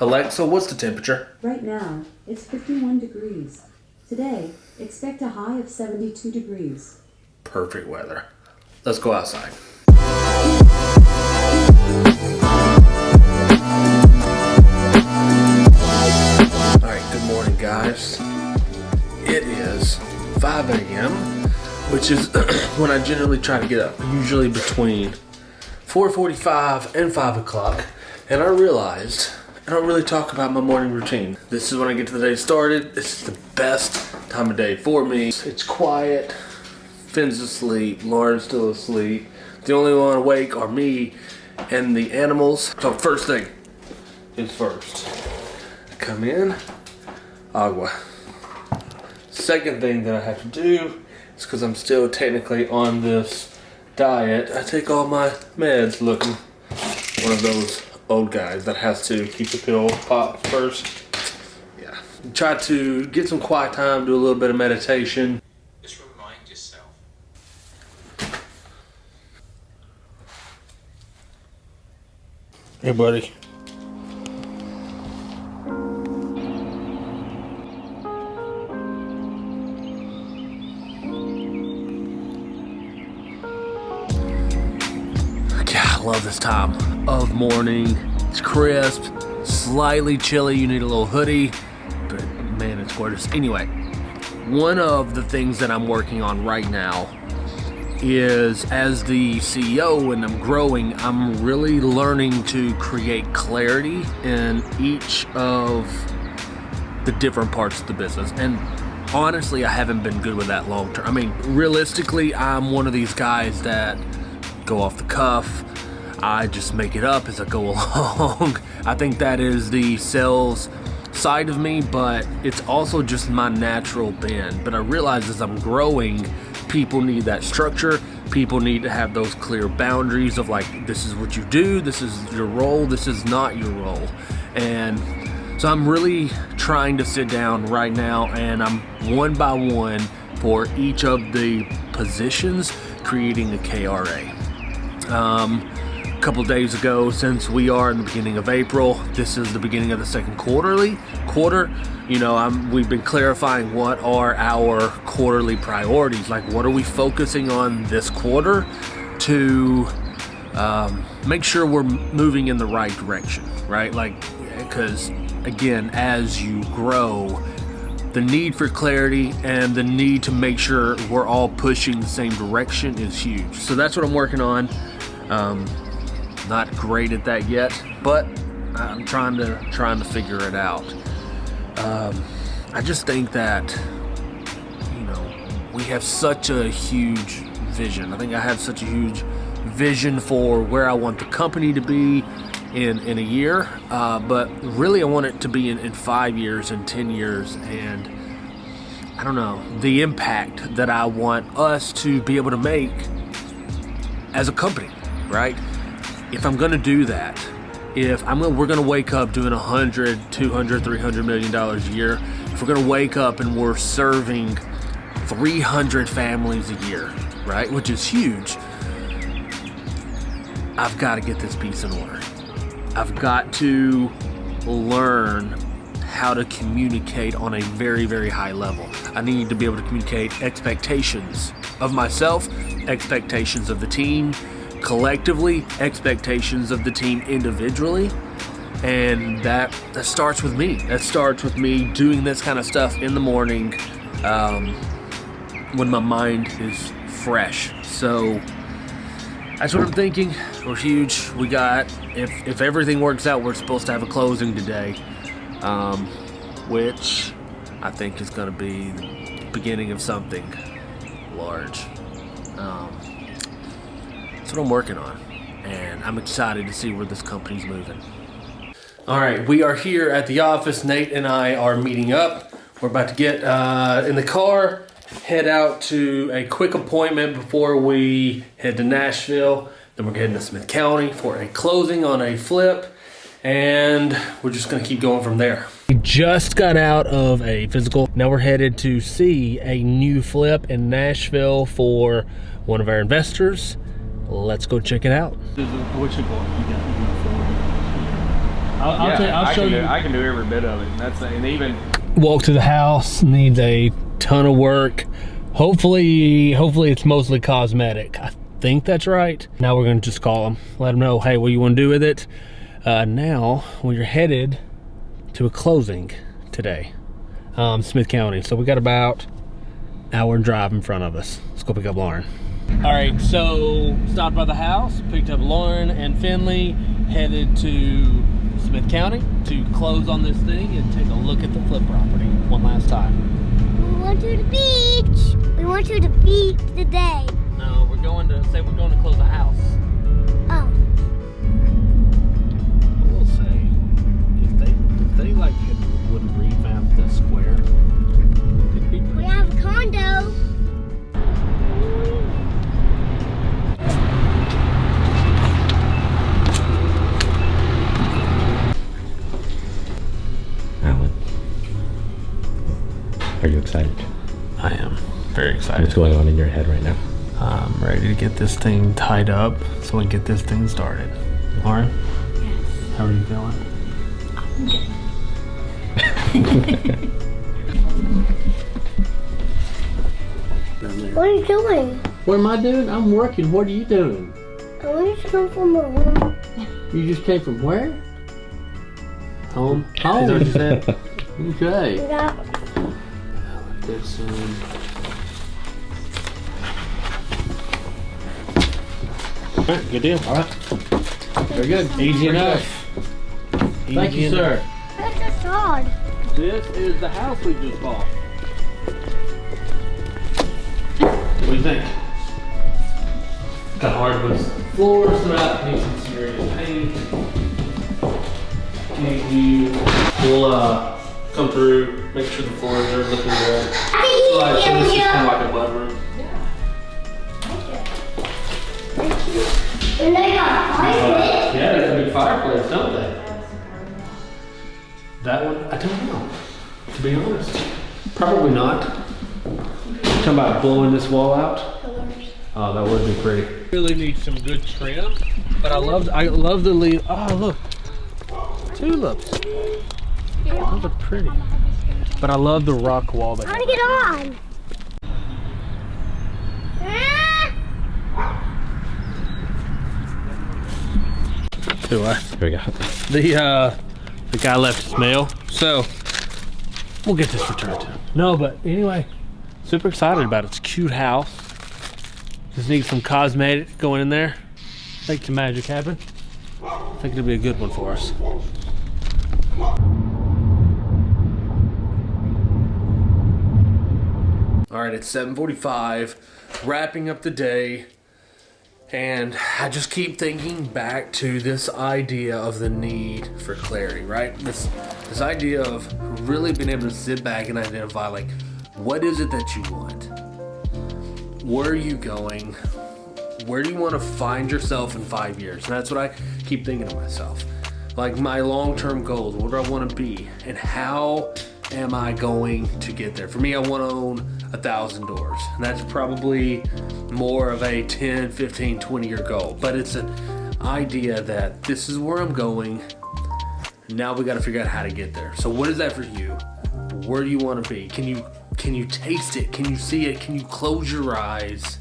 Alexa, what's the temperature? Right now, it's 51 degrees. Today, expect a high of 72 degrees. Perfect weather. Let's go outside. Alright, good morning, guys. It is 5 a.m., which is when I generally try to get up, usually between 4:45 and 5 o'clock. And I realized I don't really talk about my morning routine. This is when I get the day started. This is the best time of day for me. It's quiet. Finn's asleep. Lauren's still asleep. The only one awake are me and the animals. So first thing is first. Come in. Agua. Second thing that I have to do is, because I'm still technically on this diet, I take all my meds looking one of those old guys that has to keep the pill popped first. Yeah. Try to get some quiet time, do a little bit of meditation. Just remind yourself. Hey, buddy. I love this time of morning. It's crisp, slightly chilly. You need a little hoodie, but man, it's gorgeous. Anyway, one of the things that I'm working on right now is, as the CEO and I'm growing, I'm really learning to create clarity in each of the different parts of the business. And honestly, I haven't been good with that long term. I mean, realistically, I'm one of these guys that go off the cuff. I just make it up as I go along. I think that is the sales side of me, but it's also just my natural bend. But I realize as I'm growing, people need that structure. People need to have those clear boundaries of like, this is what you do, this is your role, this is not your role. And so I'm really trying to sit down right now, and I'm one by one for each of the positions creating a KRA. A couple days ago, since we are in the beginning of April, this is the beginning of the second quarter. You know, we've been clarifying what are our quarterly priorities. Like, what are we focusing on this quarter to make sure we're moving in the right direction, right? Like, because again, as you grow, the need for clarity and the need to make sure we're all pushing the same direction is huge. So that's what I'm working on. Not great at that yet, but I'm trying to figure it out. I just think that, you know, we have such a huge vision. I think I have such a huge vision for where I want the company to be in a year, but really I want it to be in 5 years and 10 years, and I don't know, the impact that I want us to be able to make as a company, right? If I'm going to do that, we're going to wake up doing $100, $200, $300 million a year, if we're going to wake up and we're serving 300 families a year, right, which is huge, I've got to get this piece in order. I've got to learn how to communicate on a very, very high level. I need to be able to communicate expectations of myself, expectations of the team, collectively, expectations of the team individually, and that starts with me. That starts with me doing this kind of stuff in the morning when my mind is fresh. So that's what I'm thinking. We're huge. We got, if everything works out, we're supposed to have a closing today, which I think is going to be the beginning of something large. That's what I'm working on, and I'm excited to see where this company's moving. All right, we are here at the office. Nate and I are meeting up. We're about to get in the car, head out to a quick appointment before we head to Nashville. Then we're heading to Smith County for a closing on a flip, and we're just going to keep going from there. We just got out of a physical. Now we're headed to see a new flip in Nashville for one of our investors. Let's go check it out. What's it called? I'll show you. I can do every bit of it. And even Walk to the house needs a ton of work. Hopefully it's mostly cosmetic. I think that's right. Now we're gonna just call them, let them know, hey, what you want to do with it. Now we're headed to a closing today, Smith County. So we got about an hour drive in front of us. Let's go pick up Lauren. All right, so stopped by the house, picked up Lauren and Finley, headed to Smith County to close on this thing and take a look at the flip property one last time. We went to the beach. We went to the beach today. No, we're going to close the house. Oh. I will say, if they like would revamp the square, it'd be pretty. We have a condo. Allen, are you excited? I am very excited. What's going on in your head right now? I'm ready to get this thing tied up so we can get this thing started. Lauren? Yes. How are you feeling? What are you doing? What am I doing? I'm working. What are you doing? I just come from the room. You just came from where? Home. Is that what you said? Okay. Yeah. Allen Dixon. All right, good deal. All right. Very good. Easy enough. Thank you, sir. That's just hard. This is the house we just bought. What do you think? Got hardwood floors throughout. Need some serious paint. We'll come through, make sure the floors are looking good. So this is kind of like a mud room. And they got fireplace. Yeah, there's a big fireplace, don't they? That one, I don't know. To be honest, probably not. Talking about blowing this wall out. Oh, that would be pretty. Really need some good trim, but I love the leaf. Oh, look, tulips. Those are pretty. But I love the rock wall. How to get on? Do I? Here we go. The guy left his mail, so we'll get this returned to him. No, but anyway, super excited about it. It's a cute house. Just need some cosmetic going in there. Make the magic happen. I think it'll be a good one for us. All right, it's 7:45, wrapping up the day. And I just keep thinking back to this idea of the need for clarity, right? This idea of really being able to sit back and identify, like, what is it that you want? Where are you going? Where do you want to find yourself in 5 years? And that's what I keep thinking to myself. Like, my long-term goals, what do I want to be? And how am I going to get there? For me, I want to own 1,000 doors. And that's probably more of a 10, 15, 20-year goal. But it's an idea that this is where I'm going. Now we got to figure out how to get there. So what is that for you? Where do you want to be? Can you taste it? Can you see it? Can you close your eyes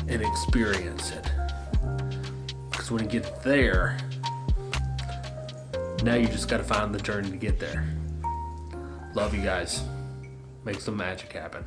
and experience it? Because when you get there, now you just got to find the journey to get there. Love you guys. Make some magic happen.